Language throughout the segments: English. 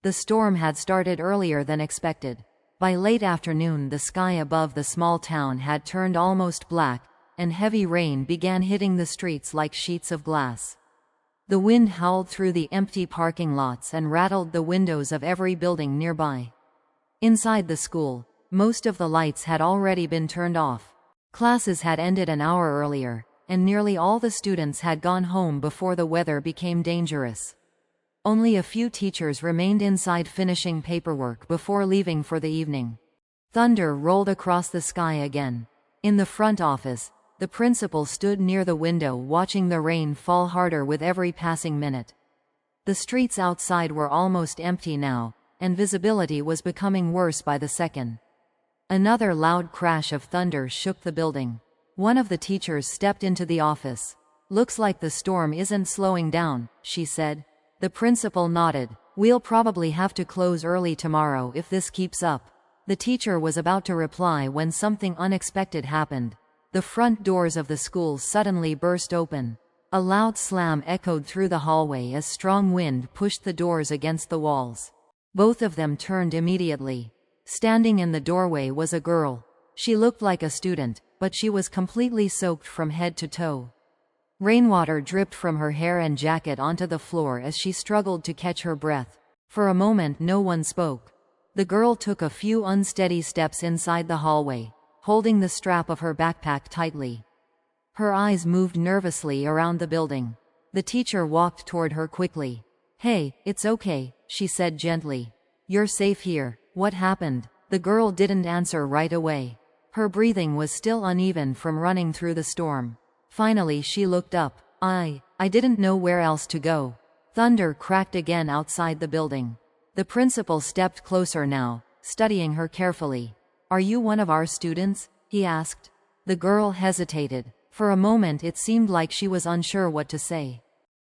The storm had started earlier than expected. By late afternoon, the sky above the small town had turned almost black, and heavy rain began hitting the streets like sheets of glass. The wind howled through the empty parking lots and rattled the windows of every building nearby. Inside the school, most of the lights had already been turned off. Classes had ended an hour earlier, and nearly all the students had gone home before the weather became dangerous. Only a few teachers remained inside finishing paperwork before leaving for the evening. Thunder rolled across the sky again. In the front office, the principal stood near the window watching the rain fall harder with every passing minute. The streets outside were almost empty now, and visibility was becoming worse by the second. Another loud crash of thunder shook the building. One of the teachers stepped into the office. "Looks like the storm isn't slowing down," she said. The principal nodded. "We'll probably have to close early tomorrow if this keeps up." The teacher was about to reply when something unexpected happened. The front doors of the school suddenly burst open. A loud slam echoed through the hallway as strong wind pushed the doors against the walls. Both of them turned immediately. Standing in the doorway was a girl. She looked like a student, but she was completely soaked from head to toe. Rainwater dripped from her hair and jacket onto the floor as she struggled to catch her breath. For a moment no one spoke. The girl took a few unsteady steps inside the hallway, holding the strap of her backpack tightly. Her eyes moved nervously around the building. The teacher walked toward her quickly. "Hey, it's okay," she said gently. "You're safe here. What happened?" The girl didn't answer right away. Her breathing was still uneven from running through the storm. Finally she looked up. I didn't know where else to go." Thunder cracked again outside the building. The principal stepped closer now, studying her carefully. "Are you one of our students?" he asked. The girl hesitated. For a moment it seemed like she was unsure what to say.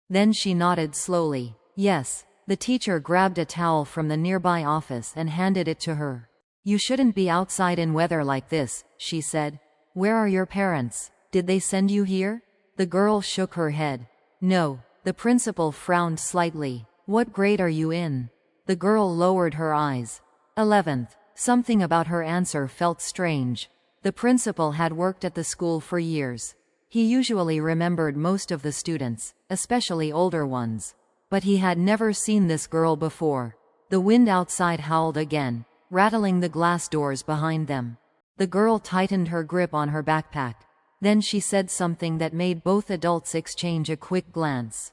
Then she nodded slowly. "Yes." The teacher grabbed a towel from the nearby office and handed it to her. "You shouldn't be outside in weather like this," she said. "Where are your parents? Did they send you here?" The girl shook her head. "No." The principal frowned slightly. "What grade are you in?" The girl lowered her eyes. 11th. Something about her answer felt strange. The principal had worked at the school for years. He usually remembered most of the students, especially older ones. But he had never seen this girl before. The wind outside howled again, rattling the glass doors behind them. The girl tightened her grip on her backpack. Then she said something that made both adults exchange a quick glance.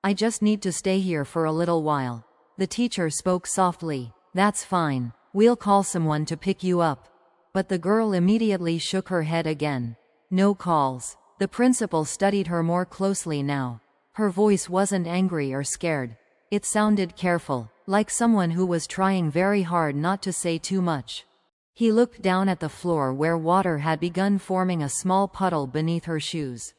"I just need to stay here for a little while." The teacher spoke softly. "That's fine. We'll call someone to pick you up." But the girl immediately shook her head again. "No calls." The principal studied her more closely now. Her voice wasn't angry or scared. It sounded careful, like someone who was trying very hard not to say too much. He looked down at the floor where water had begun forming a small puddle beneath her shoes.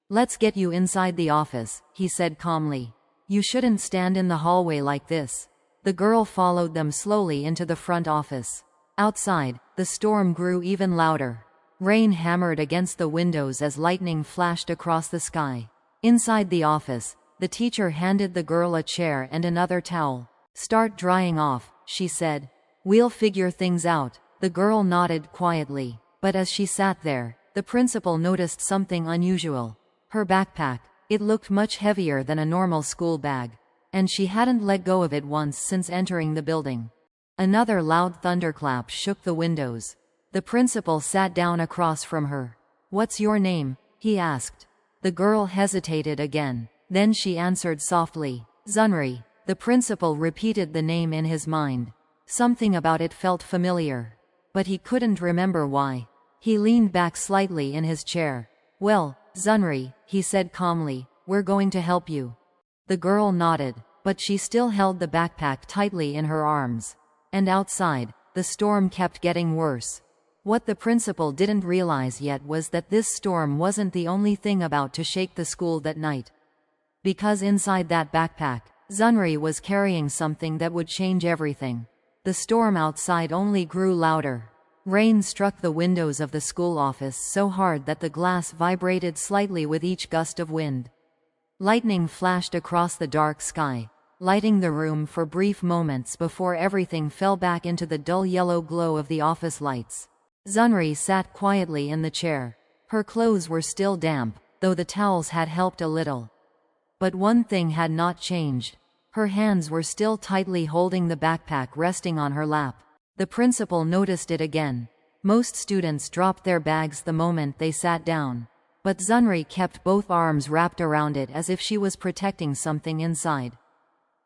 "Let's get you inside the office," he said calmly. "You shouldn't stand in the hallway like this." The girl followed them slowly into the front office. Outside, the storm grew even louder. Rain hammered against the windows as lightning flashed across the sky. Inside the office, the teacher handed the girl a chair and another towel. "Start drying off," she said. "We'll figure things out." The girl nodded quietly. But as she sat there, the principal noticed something unusual. Her backpack. It looked much heavier than a normal school bag. And she hadn't let go of it once since entering the building. Another loud thunderclap shook the windows. The principal sat down across from her. "What's your name?" he asked. The girl hesitated again. Then she answered softly. "Zunri." The principal repeated the name in his mind. Something about it felt familiar. But he couldn't remember why. He leaned back slightly in his chair. "Well, Zunri," he said calmly, "we're going to help you." The girl nodded, but she still held the backpack tightly in her arms. And outside, the storm kept getting worse. What the principal didn't realize yet was that this storm wasn't the only thing about to shake the school that night. Because inside that backpack, Zunri was carrying something that would change everything. The storm outside only grew louder. Rain struck the windows of the school office so hard that the glass vibrated slightly with each gust of wind. Lightning flashed across the dark sky. lighting the room for brief moments before everything fell back into the dull yellow glow of the office lights. Zunri sat quietly in the chair. Her clothes were still damp, though the towels had helped a little. But one thing had not changed. Her hands were still tightly holding the backpack resting on her lap. The principal noticed it again. Most students dropped their bags the moment they sat down. But Zunri kept both arms wrapped around it as if she was protecting something inside.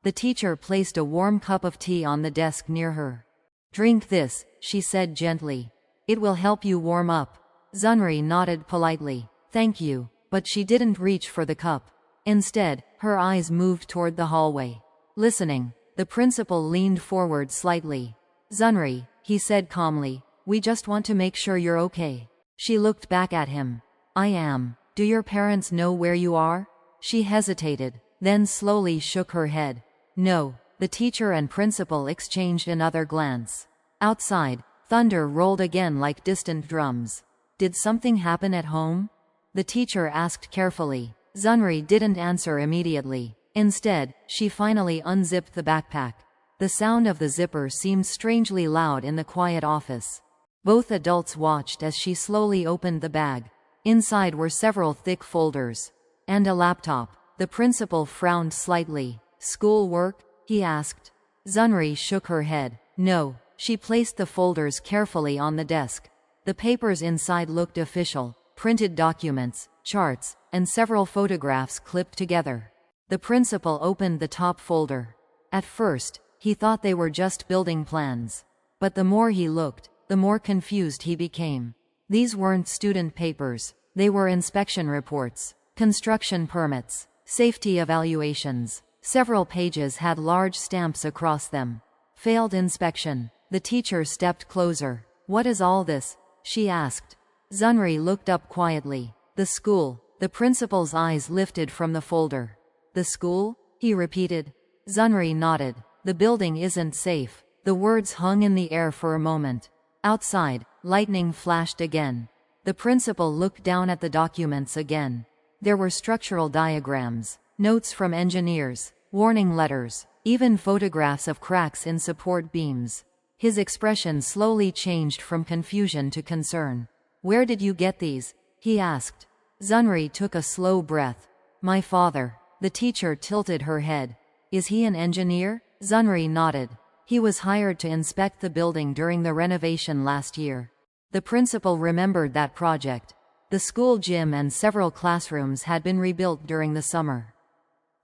The teacher placed a warm cup of tea on the desk near her. "Drink this," she said gently. "It will help you warm up." Zunri nodded politely. "Thank you," but she didn't reach for the cup. Instead, her eyes moved toward the hallway. Listening, the principal leaned forward slightly. "Zunri," he said calmly, "we just want to make sure you're okay." She looked back at him. "I am. Do your parents know where you are?" She hesitated, then slowly shook her head. "No." The teacher and principal exchanged another glance. Outside, thunder rolled again like distant drums. "Did something happen at home?" the teacher asked carefully. Zunri didn't answer immediately. Instead, she finally unzipped the backpack. The sound of the zipper seemed strangely loud in the quiet office. Both adults watched as she slowly opened the bag. Inside were several thick folders. And a laptop. The principal frowned slightly. "School work?" he asked. Zunri shook her head. "No." She placed the folders carefully on the desk. The papers inside looked official. Printed documents, charts, and several photographs clipped together. The principal opened the top folder. At first, he thought they were just building plans. But the more he looked, the more confused he became. These weren't student papers. They were inspection reports, construction permits, safety evaluations. Several pages had large stamps across them. "Failed inspection." The teacher stepped closer. "What is all this?" she asked. Zunri looked up quietly. "The school." The principal's eyes lifted from the folder. "The school?" he repeated. Zunri nodded. "The building isn't safe." The words hung in the air for a moment. Outside, lightning flashed again. The principal looked down at the documents again. There were structural diagrams, notes from engineers, warning letters, even photographs of cracks in support beams. His expression slowly changed from confusion to concern. "Where did you get these?" he asked. Zunri took a slow breath. "My father." The teacher tilted her head. "Is he an engineer?" Zunri nodded. "He was hired to inspect the building during the renovation last year." The principal remembered that project. The school gym and several classrooms had been rebuilt during the summer.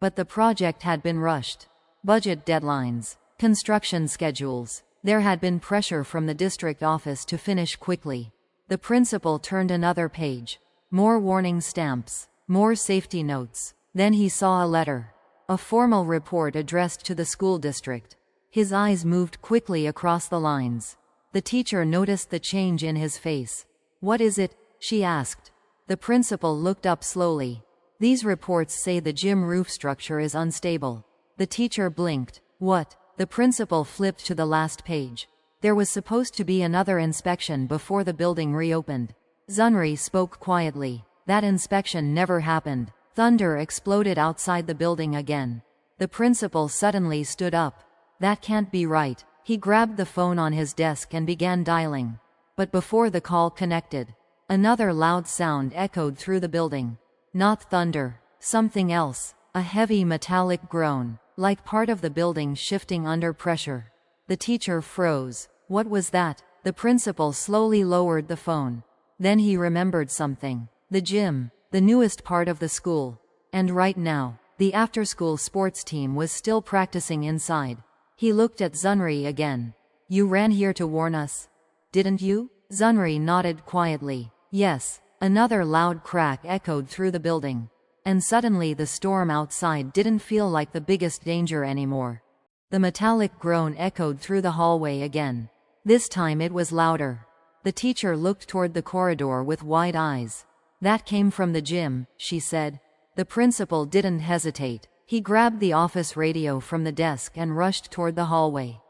But the project had been rushed. Budget deadlines, construction schedules. There had been pressure from the district office to finish quickly. The principal turned another page. More warning stamps, more safety notes. Then he saw a letter. A formal report addressed to the school district. His eyes moved quickly across the lines. The teacher noticed the change in his face. "What is it?" she asked. The principal looked up slowly. "These reports say the gym roof structure is unstable." The teacher blinked. "What?" The principal flipped to the last page. There was supposed to be another inspection before the building reopened. Zunri spoke quietly. "That inspection never happened." Thunder exploded outside the building again. The principal suddenly stood up. "That can't be right." He grabbed the phone on his desk and began dialing. But before the call connected, another loud sound echoed through the building. Not thunder. Something else. A heavy metallic groan, like part of the building shifting under pressure. The teacher froze. What was that? The principal slowly lowered the phone. Then he remembered something. The gym, the newest part of the school. And right now, the after-school sports team was still practicing inside. He looked at Zunri again. "You ran here to warn us, didn't you?" Zunri nodded quietly. "Yes." Another loud crack echoed through the building. And suddenly the storm outside didn't feel like the biggest danger anymore. The metallic groan echoed through the hallway again. This time it was louder. The teacher looked toward the corridor with wide eyes. "That came from the gym," she said. The principal didn't hesitate. He grabbed the office radio from the desk and rushed toward the hallway.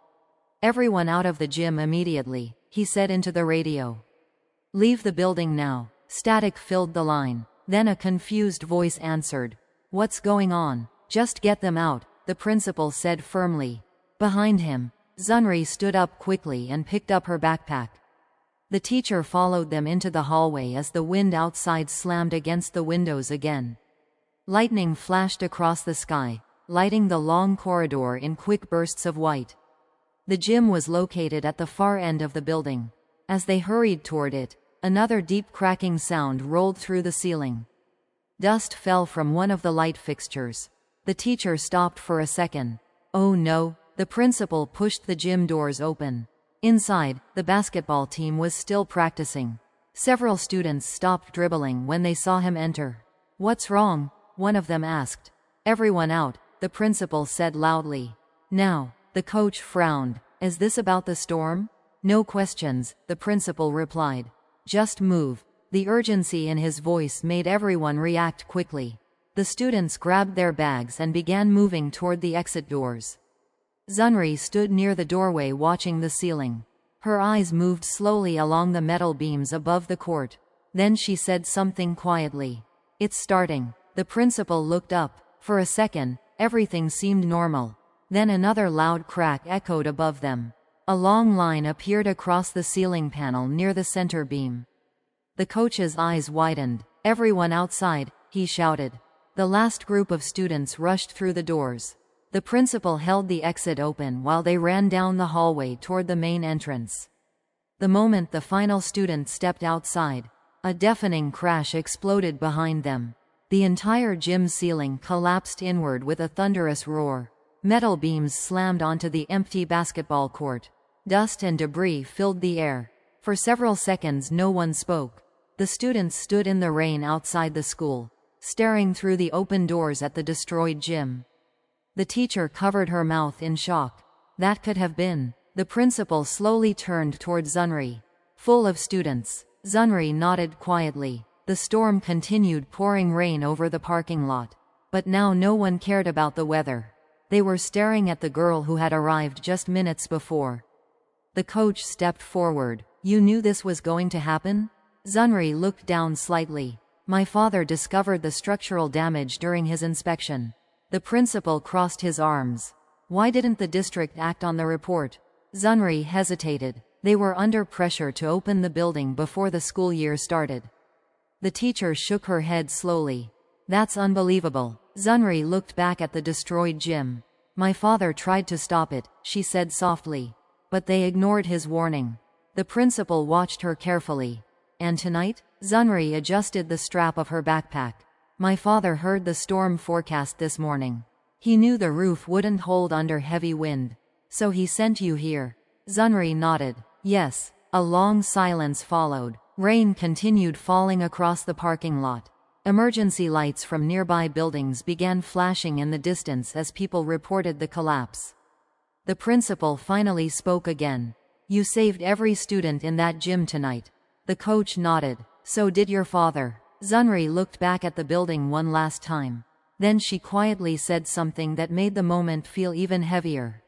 "Everyone out of the gym immediately," he said into the radio. "Leave the building now." Static filled the line. Then a confused voice answered. "What's going on?" "Just get them out," the principal said firmly. Behind him, Zunri stood up quickly and picked up her backpack. The teacher followed them into the hallway as the wind outside slammed against the windows again. Lightning flashed across the sky, lighting the long corridor in quick bursts of white. The gym was located at the far end of the building. As they hurried toward it, another deep cracking sound rolled through the ceiling. Dust fell from one of the light fixtures. The teacher stopped for a second. Oh no, the principal pushed the gym doors open. Inside, the basketball team was still practicing. Several students stopped dribbling when they saw him enter. What's wrong? One of them asked. Everyone out, the principal said loudly. Now, the coach frowned. Is this about the storm? No questions, the principal replied. Just move. The urgency in his voice made everyone react quickly. The students grabbed their bags and began moving toward the exit doors. Zunri stood near the doorway watching the ceiling. Her eyes moved slowly along the metal beams above the court. Then she said something quietly. It's starting. The principal looked up. For a second, everything seemed normal. Then another loud crack echoed above them. A long line appeared across the ceiling panel near the center beam. The coach's eyes widened. Everyone outside, he shouted. The last group of students rushed through the doors. The principal held the exit open while they ran down the hallway toward the main entrance. The moment the final student stepped outside, a deafening crash exploded behind them. The entire gym ceiling collapsed inward with a thunderous roar. Metal beams slammed onto the empty basketball court. Dust and debris filled the air. For several seconds no one spoke. The students stood in the rain outside the school, staring through the open doors at the destroyed gym. The teacher covered her mouth in shock. That could have been. The principal slowly turned toward Zunri. Full of students. Zunri nodded quietly. The storm continued pouring rain over the parking lot. But now no one cared about the weather. They were staring at the girl who had arrived just minutes before. The coach stepped forward. You knew this was going to happen? Zunri looked down slightly. My father discovered the structural damage during his inspection. The principal crossed his arms. Why didn't the district act on the report? Zunri hesitated. They were under pressure to open the building before the school year started. The teacher shook her head slowly. That's unbelievable. Zunri looked back at the destroyed gym. My father tried to stop it, she said softly. But they ignored his warning. The principal watched her carefully. And tonight? Zunri adjusted the strap of her backpack. My father heard the storm forecast this morning. He knew the roof wouldn't hold under heavy wind. So he sent you here. Zunri nodded. Yes. A long silence followed. Rain continued falling across the parking lot. Emergency lights from nearby buildings began flashing in the distance as people reported the collapse. The principal finally spoke again. You saved every student in that gym tonight. The coach nodded. So did your father. Zunri looked back at the building one last time. Then she quietly said something that made the moment feel even heavier.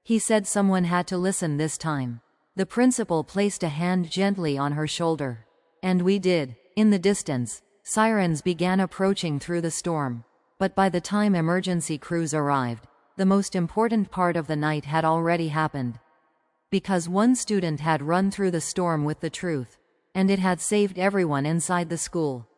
He said someone had to listen this time. The principal placed a hand gently on her shoulder. And we did. In the distance, sirens began approaching through the storm. But by the time emergency crews arrived, the most important part of the night had already happened. Because one student had run through the storm with the truth. And it had saved everyone inside the school.